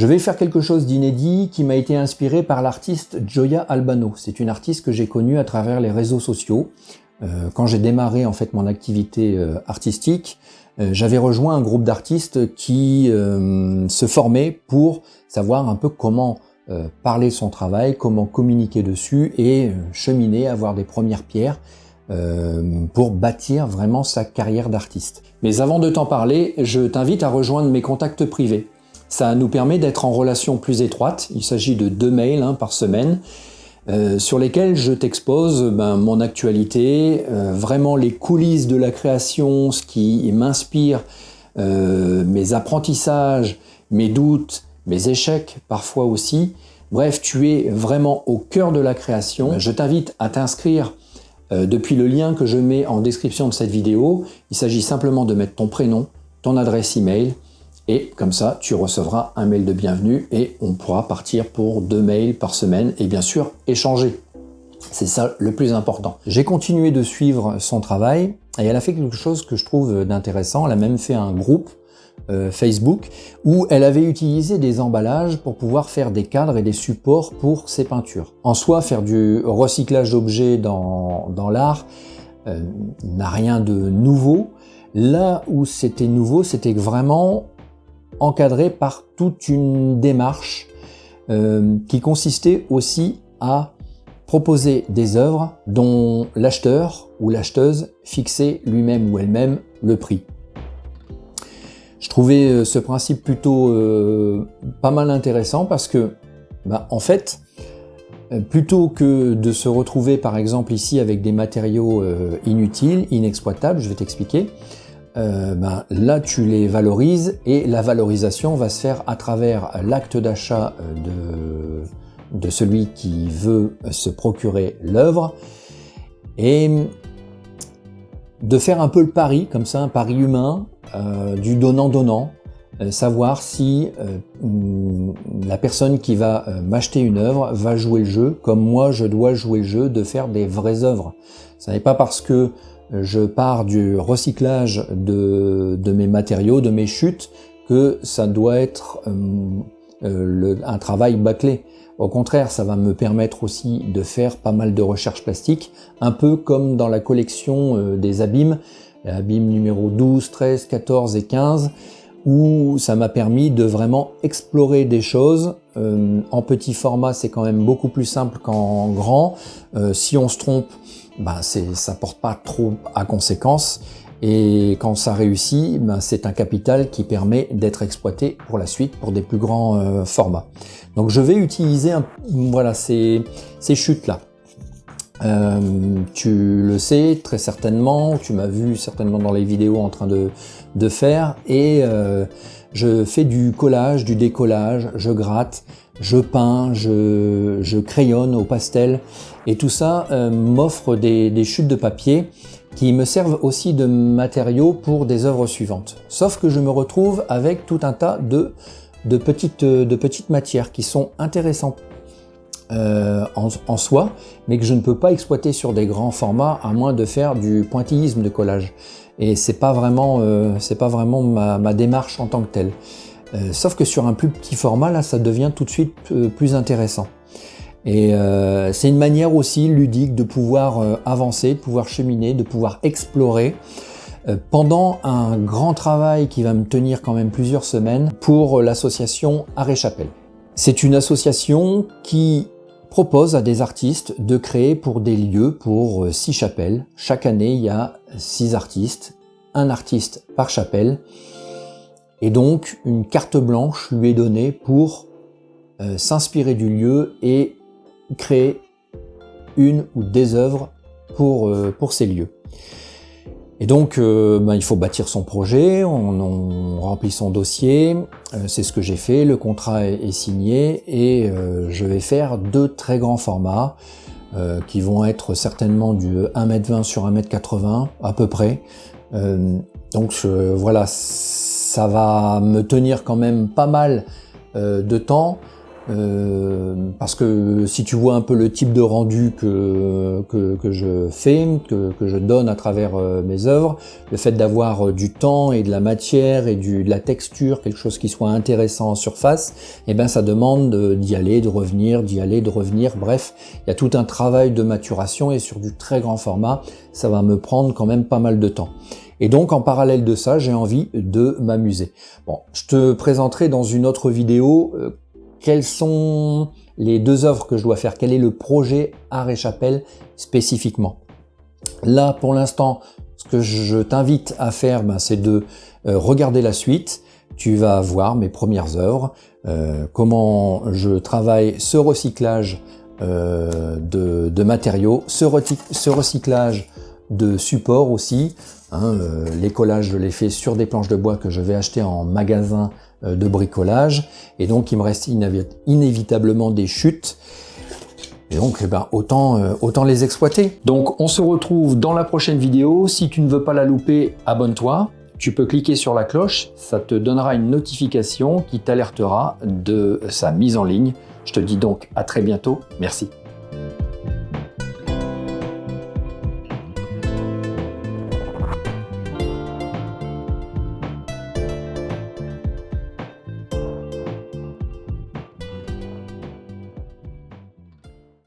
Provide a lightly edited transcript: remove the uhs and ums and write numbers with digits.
Je vais faire quelque chose d'inédit qui m'a été inspiré par l'artiste Gioia Albano. C'est une artiste que j'ai connue à travers les réseaux sociaux. Quand j'ai démarré en fait mon activité artistique, j'avais rejoint un groupe d'artistes qui se formaient pour savoir un peu comment parler son travail, comment communiquer dessus et cheminer, avoir des premières pierres pour bâtir vraiment sa carrière d'artiste. Mais avant de t'en parler, je t'invite à rejoindre mes contacts privés. Ça nous permet d'être en relation plus étroite. Il s'agit de 2 mails par semaine sur lesquels je t'expose mon actualité, vraiment les coulisses de la création, ce qui m'inspire, mes apprentissages, mes doutes, mes échecs parfois aussi. Bref, tu es vraiment au cœur de la création. Je t'invite à t'inscrire depuis le lien que je mets en description de cette vidéo. Il s'agit simplement de mettre ton prénom, ton adresse email, et comme ça, tu recevras un mail de bienvenue et on pourra partir pour 2 mails par semaine et bien sûr échanger. C'est ça le plus important. J'ai continué de suivre son travail et elle a fait quelque chose que je trouve d'intéressant. Elle a même fait un groupe Facebook où elle avait utilisé des emballages pour pouvoir faire des cadres et des supports pour ses peintures. En soi, faire du recyclage d'objets dans l'art n'a rien de nouveau. Là où c'était nouveau, c'était vraiment encadré par toute une démarche qui consistait aussi à proposer des œuvres dont l'acheteur ou l'acheteuse fixait lui-même ou elle-même le prix. Je trouvais ce principe plutôt pas mal intéressant parce que, en fait, plutôt que de se retrouver par exemple ici avec des matériaux inutiles, inexploitables, je vais t'expliquer, là tu les valorises et la valorisation va se faire à travers l'acte d'achat de celui qui veut se procurer l'œuvre et de faire un peu le pari, comme ça, un pari humain, du donnant-donnant, savoir si la personne qui va m'acheter une œuvre va jouer le jeu comme moi je dois jouer le jeu de faire des vraies œuvres. Ce n'est pas parce que je pars du recyclage de mes matériaux, de mes chutes, que ça doit être un travail bâclé. Au contraire, ça va me permettre aussi de faire pas mal de recherches plastiques, un peu comme dans la collection des abîmes, abîmes numéro 12, 13, 14 et 15, où ça m'a permis de vraiment explorer des choses. En petit format, c'est quand même beaucoup plus simple qu'en grand. Si on se trompe, ça porte pas trop à conséquence. Et quand ça réussit, c'est un capital qui permet d'être exploité pour la suite pour des plus grands formats. Donc je vais utiliser ces chutes-là. Tu le sais très certainement, tu m'as vu certainement dans les vidéos en train de faire, et je fais du collage, du décollage, je gratte, je peins, je crayonne au pastel, et tout ça m'offre des chutes de papier qui me servent aussi de matériaux pour des œuvres suivantes. Sauf que je me retrouve avec tout un tas de petites matières qui sont intéressantes en soi, mais que je ne peux pas exploiter sur des grands formats à moins de faire du pointillisme de collage. Et c'est pas vraiment ma démarche en tant que telle. Sauf que sur un plus petit format, là, ça devient tout de suite plus intéressant. Et c'est une manière aussi ludique de pouvoir avancer, de pouvoir cheminer, de pouvoir explorer pendant un grand travail qui va me tenir quand même plusieurs semaines pour l'association Art et Chapelle. C'est une association qui propose à des artistes de créer pour des lieux, pour 6 chapelles. Chaque année, il y a 6 artistes, un artiste par chapelle. Et donc, une carte blanche lui est donnée pour s'inspirer du lieu et créer une ou des œuvres pour ces lieux. Et donc, il faut bâtir son projet, on remplit son dossier, c'est ce que j'ai fait, le contrat est signé, et je vais faire 2 très grands formats qui vont être certainement du 1,20 m sur 1,80 m à peu près. Donc voilà, ça va me tenir quand même pas mal de temps. parce que si tu vois un peu le type de rendu que je fais, que je donne à travers mes œuvres, le fait d'avoir du temps et de la matière et de la texture, quelque chose qui soit intéressant en surface, eh ben ça demande d'y aller, de revenir, d'y aller, de revenir. Bref, il y a tout un travail de maturation et sur du très grand format, ça va me prendre quand même pas mal de temps. Et donc, en parallèle de ça, j'ai envie de m'amuser. Bon, je te présenterai dans une autre vidéo quelles sont les 2 œuvres que je dois faire, quel est le projet Art et Chapelle spécifiquement. Là, pour l'instant, ce que je t'invite à faire, c'est de regarder la suite. Tu vas voir mes premières œuvres, comment je travaille ce recyclage de matériaux, ce recyclage de supports aussi. Les collages, je les fais sur des planches de bois que je vais acheter en magasin de bricolage, et donc il me reste inévitablement des chutes, et donc autant les exploiter. Donc on se retrouve dans la prochaine vidéo. Si tu ne veux pas la louper, abonne-toi, tu peux cliquer sur la cloche, ça te donnera une notification qui t'alertera de sa mise en ligne. Je te dis donc à très bientôt, merci.